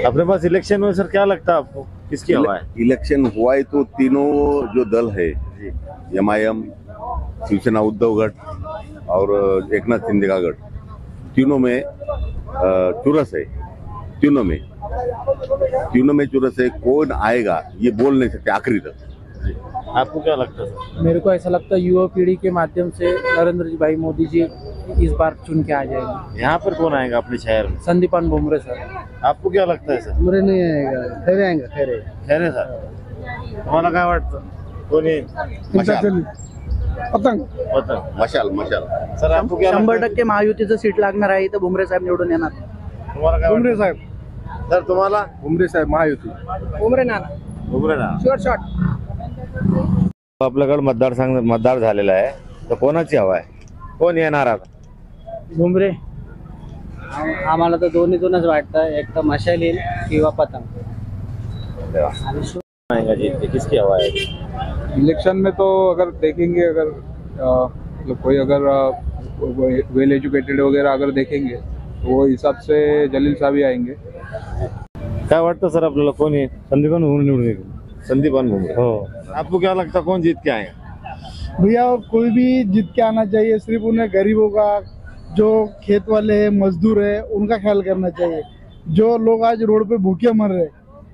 अपने pass election में sir क्या लगता है आपको किसकी हवा है? इलेक्शन हुआ है तो तीनों जो दल है MIM, शिवसेना उद्धव गठ और एकनाथ शिंदे का गठ, तीनों में चुरस है। तीनों में चुरस है। कौन आएगा ये बोल नहीं सकते आखिरी तक। आपको क्या लगता है सर? मेरे को ऐसा लगता है युवा पीढ़ी के माध्यम से नरेंद्र जी भाई मोदी जी इस बार चुन के आ जाएंगे। यहाँ पर कौन आएगा अपने शहर में? संदीपान बुमरे सर। आपको क्या लगता है सर? बुमरे नहीं आएगा, खैरे आएंगे। खैरे सर, तुम्हाला काय वाटतं कोण येईल? मशाल सर आपको क्या 100% महायुतीचं सीट लागणार आहे तर बुमरे साहेब निवडून येणार। तुम्हाला काय बुमरे वाटतं? साहेब। सर तुम्हाला? बुमरे साहेब महायुती। बुमरे ना शॉर्ट आपल्याकडे मतदार झालेला आहे तर कोणाची हवा आहे? कोण येणार आता? बुमरे। आम्हाला तर दोन्हीतूनच वाटतं, एक तर मशाल येईल किंवा पतंग। आएगा जीत के, किसकी हवा है? इलेक्शन में तो अगर देखेंगे, अगर कोई अगर वेल एजुकेटेड वगैरह अगर देखेंगे तो वो हिसाब से जलील साहब ही आएंगे। काय वाटतं सर आपल्याला कोण येईल? संदीपान भुमरे निवडून येईल। संदीपान भुमरे। हो। आपको क्या लगता है कौन जीत के आएगा? भैया कोई भी जीत के आना चाहिए, सिर्फ उन्हें गरीबों का, जो खेत वाले हैं, मजदूर है, उनका ख्याल करना चाहिए। जो लोग आज रोड पे भूखे मर रहे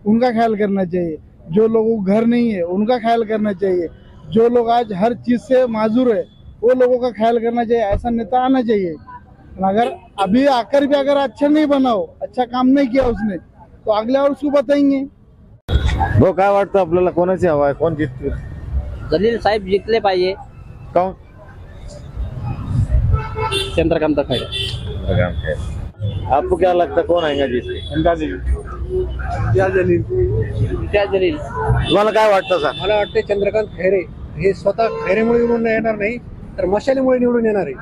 उनका ख्याल करना चाहिए। जो लोगों को घर नहीं है उनका ख्याल करना चाहिए। जो लोग आज हर चीज से माजूर है वो लोगों का ख्याल करना चाहिए। ऐसा नेता आना चाहिए। अगर अभी आकर भी अगर अच्छा नहीं बनाओ, अच्छा काम नहीं किया उसने, तो अगले और उसको बताएंगे। वो काय वाटतं आपल्याला कोणाची हवा आहे? कोण जिततील? जलील साहेब जिंकले पाहिजे। कौन? चंद्रकांत खैरे। आपको क्या लगता है कौन आएगा जीत के? जलील। तुम्हाला काय वाटतं सर? मला वाटते चंद्रकांत खैरे हे स्वतः खैरेमुळे निवडून येणार नाही तर मशालीमुळे निवडून येणार आहे।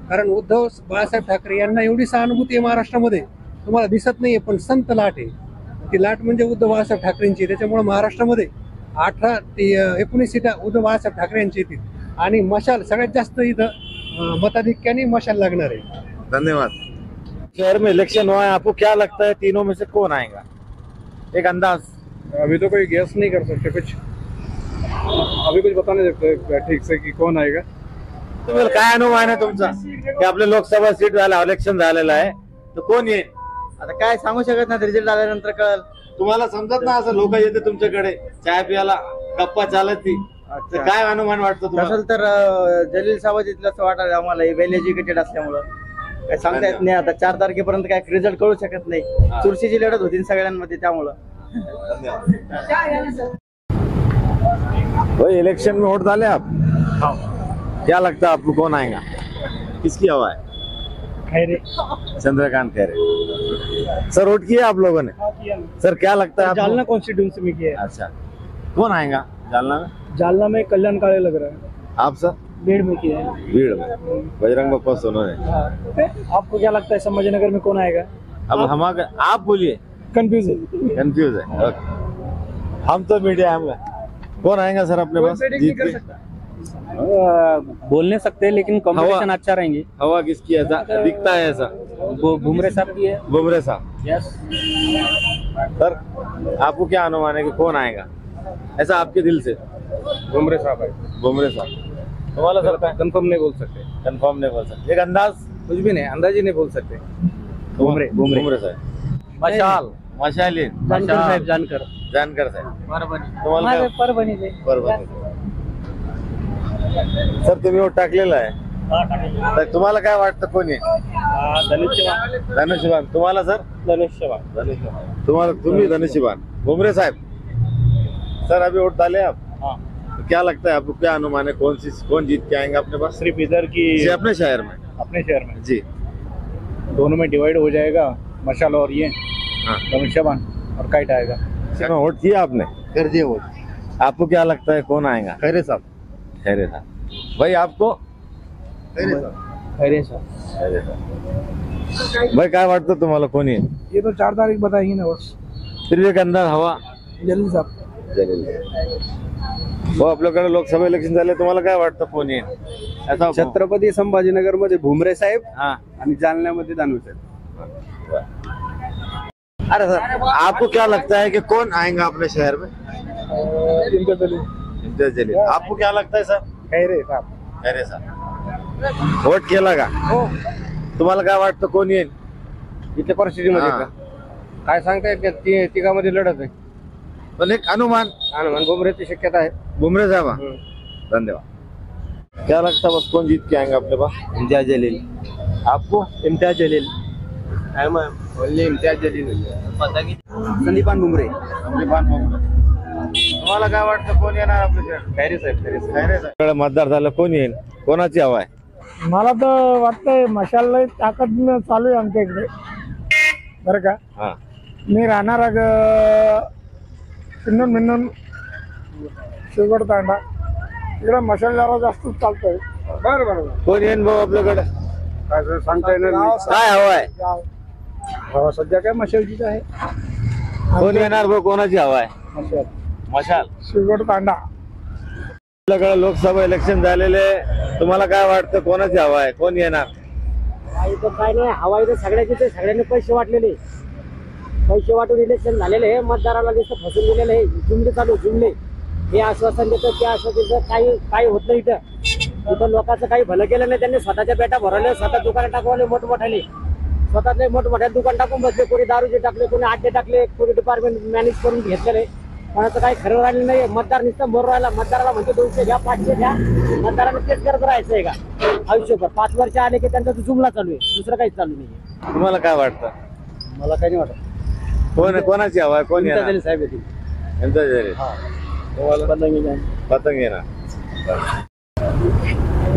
कारण उद्धव बाळासाहेब ठाकरे यांना एवढी सहानुभूती आहे महाराष्ट्रामध्ये तुम्हाला दिसत नाहीये, पण संत लाट आहे ती लाट म्हणजे उद्धव बाळासाहेब ठाकरेंची। त्याच्यामुळे महाराष्ट्रामध्ये 18 ते 19 सीटा उद्धव बाळासाहेब ठाकरे यांची येतील आणि मशाल सगळ्यात जास्त इथं मताधिक्याने मशाल लागणार आहे। धन्यवाद। शहर में इलेक्शन हुआ है, आपको क्या लगता है तीनों में से कौन आएगा? एक अंदाज। अभी तो कोई गेस नहीं कर सकते, कुछ अभी कुछ बता नहीं सकते ठीक से कि कौन आएगा। तुम्हाला काय अनुमान आहे तुमचा की आपले लोकसभा सीट झाला, इलेक्शन झालेलं आहे तर कोण येईल? आता काय सांगू शकत नाही, रिझल्ट आल्यानंतर कळेल। तुम्हाला समजत ना असं लोक येते तुमच्याकडे चाय प्यायला, गप्पा चालत ती, तर काय अनुमान वाटतं तुम्हाला? असेल तर जलील साहेब जिंकलं असं वाटायला आम्हाला, वेल एज्युकेटेड असल्यामुळं काय सांगता येत नाही। आता 4 तारखेपर्यंत काय रिझल्ट कळू शकत नाही, चुरशीची लढत होती सगळ्यांमध्ये त्यामुळं। भाई इलेक्शन में वोट डाले आप? क्या लगता है आपको कौन आएगा? किसकी हवा है? खैरे। चंद्रकांत खैरे। सर वोट किया आप लोगों ने? सर क्या लगता है आपको? जालना कॉन्स्टिट्यूंसी में किया है। अच्छा, कौन आएगा जालना में? जालना में कल्याण काळे लग रहा है। आप सर? भीड़ में किया है। भीड़ में बजरंग बप्पा सोनू ने। आपको क्या लगता है संभाजीनगर में कौन आएगा? अब हम आप बोलिए। कंफ्यूज है। कंफ्यूज है। ओके। हम तो मीडिया हम कौन आएगा सर अपने पास जीत के? बोल नहीं सकते लेकिन कॉम्बिनेशन अच्छा रहेंगे। हवा किसकी ऐसा दिखता है? ऐसा बुमरे साहब की है। बुमरे साहब। यस। सर आपको क्या अनुमान है कि कौन आएगा ऐसा आपके दिल से? बुमरे साहब है। बुमरे साहब। तुम्हाला सर काय? कंफर्म नहीं बोल सकते। कंफर्म नहीं बोल सकते, एक अंदाज? कुछ भी नहीं, अंदाज ही नहीं बोल सकते। बुमरे साहेब। मशाल जानकर साहेब। जानकर साहेब। तुम्हाला काय? परभणी। सर तुम्ही वोट टाकलेला आहे, तर तुम्हाला काय वाटतं कोण आहे? धनुष्यबाण। तुम्हाला सर? धनुष्यबाण। तुम्हाला तुम्ही धनुष्यबाण। बुमरे साहब। सर अभी वोट डाले आप? हाँ। तो क्या लगता है आपको, क्या अनुमान है कौन जीत के आएंगे अपने पास? सिर्फ इधर की जी अपने शहर में? अपने शहर में जी दोनों में डिवाइड हो जाएगा, मशाल और ये हाँ। धनुष्यबाण और काइट आएगा। वोट किया आपने? कर दिए वोट। आपको क्या लगता है कौन आएगा? खैरे साहब। खैरे साहब। भाई आपको? खैरे साहब। खैरे साहब। भाई काय वाटतं तुम्हाला कोण येईल? ये तो 4 तारीख बताएंगे ना बस। फिर एक अंदाज हवा? जलील साहब। जलील। हो आपल्याकडे लोकसभा इलेक्शन झाले, तुम्हाला काय वाटतं कोण येईल ऐसा? छत्रपती संभाजीनगर मध्ये भुमरे साहेब हाँ। आणि जालन्यामध्ये दानवे साहेब। अरे सर, आपको क्या लगता है कि कौन आएगा अपने शहर में? इम्तियाज जलील। आपको क्या लगता है सर? खैरे साहब. खैरे साहेब. वोट केला का? तुम्हाला काय वाटतं कोण येईल इथल्या परिस्थितीमध्ये हा. काय सांगता येत तिघामध्ये लढत आहे. पण एक अनुमान हनुमान बुमरेची शक्यता आहे. बुमरे साहब. धन्यवाद. क्या लगता है बस कौन जीत के आएंगे अपने पास? इम्तियाज जलील. आपको? इम्तियाज जलील. इम्तियाज जलील. संदीपान बुमरे. संदीपान बुमरे. तुम्हाला काय वाटतं कोण येणार आपल्या खैरे साहेब. खैरे साहेब. मतदार झालं कोण येईल? कोणाची हवा आहे? मला तर वाटतंय मशाल ताकद चालू आहे आमच्या इकडे बरं का. हा. मी राहणार चिन्नून मिन्नून शिवगड तांडा इकडे मशाल जरा जास्त चालतोय. बरं बरं. कोण येईन भाऊ आपल्याकडे? काय सांगता येणार काय हवा आहे? हवा सध्या काय मशालचीच आहे. कोण येणार भाऊ? कोणाची हवा आहे? मशाल मशाल. शिवगड तांडा. आपल्याकडे लोकसभा इलेक्शन झालेले, तुम्हाला काय वाटतं कोणाची हवा आहे? कोण येणार? काय नाही, हवा इथं सगळ्याचे सगळ्यांनी पैसे वाटलेले, पैसे वाटून इलेक्शन झालेले आहे. मतदाराला नुसतं फसून दिलेलं आहे. जुमले चालू जुमले. हे आश्वासन देतं ते आश्वासन देतं, काही होत नाही इथं लोकांचं काही भलं केलं नाही. त्यांनी स्वतःच्या पेटा भरवले, स्वतः दुकानं टाकवले मोठमोठ्याने, स्वतःचे मोठमोठ्या दुकान टाकून बसले. कोणी दारूचे टाकले, कोणी आड्डे टाकले, कोणी डिपार्टमेंट मॅनेज करून घेतलेले. कोणाचं काही खरं राहिलं नाही. मतदार नुसतं मोर राहिला. मतदाराला म्हणतो 200 घ्या 500 घ्या. मतदाराला तेच करत राहायचंय का आयुष्यभर? 5 वर्ष आले की त्यांचा जुमला चालू आहे, दुसरं काहीच चालू नाही. तुम्हाला काय वाटतं? मला काही नाही वाटत. कोण कोणाची हवा आहे? कोण येणार? साहेब येतील. इम्तियाज जलील. पतंग येणार.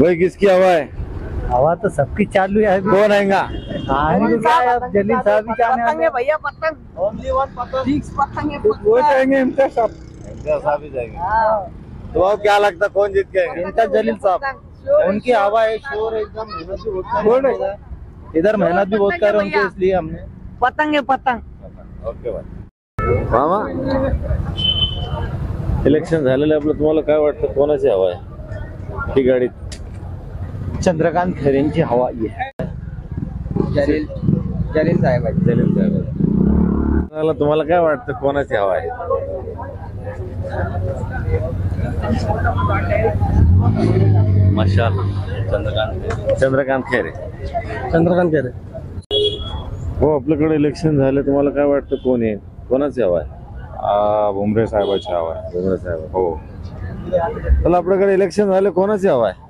भाई किसकी हवा है? हवा तो सबकी चालू है. कौन आएगा? जलील साहब भैया पतंग. वो जाएंगे इम्तियाज साहब. इम्तियाज साहब ही जाएंगे. तो अब क्या लगता कौन जीत के आएंगे? इम्तियाज जलील साहब. उनकी हवा है, शोर एकदम, मेहनत भी बहुत कर, इधर मेहनत भी बहुत कर रहे हैं उनके, इसलिए हमने पतंग है पतंग. ओके भाई. मामा, इलेक्शन झालेलं आपलं, तुम्हाला काय वाटतं कोणाची हवा आहे ही गाडीत? चंद्रकांत खैरेंची हवा आहे. जलील साहेब. जलील साहेब. तुम्हाला काय वाटतं कोणाची हवा आहे? मशाल. चंद्रकांत खैरे. चंद्रकांत खैरे. हो, आपल्याकडे इलेक्शन झालं, तुम्हाला काय वाटतं कोण येईल? कोणाची हवा आहे? बुमरे साहेबाची हवा आहे. बुमरे साहेब. हो. चला, आपल्याकडे इलेक्शन झालं, कोणाची हवा आहे?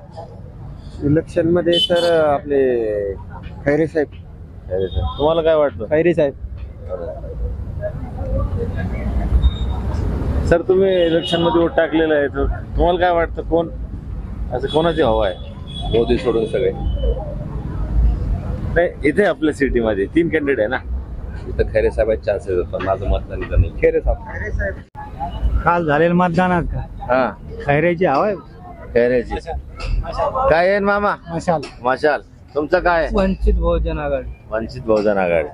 इलेक्शन मध्ये तर आपले खैरे साहेब. खैरे साहेब. तुम्हाला काय वाटतं? खैरे साहेब. सर, तुम्ही इलेक्शन मध्ये वोट टाकलेलं आहे, तर तुम्हाला काय वाटतं कोण असं कोणाची हवा आहे? मोदी सोडून सगळे. नाही, इथे आपल्या सिटीमध्ये 3 कॅन्डिडेट आहे ना. इथं खैरे साहेबांचे चान्सेस होतात. माझं मतदान इथं नाही. खैरे साहेब. काल झालेलं मतदानात का हा, खैरेची हवा आहे. खैरेची. काय आहे मामा? मशाल. मशाल. तुमचं काय आहे? वंचित बहुजन आघाडी. वंचित बहुजन आघाडी.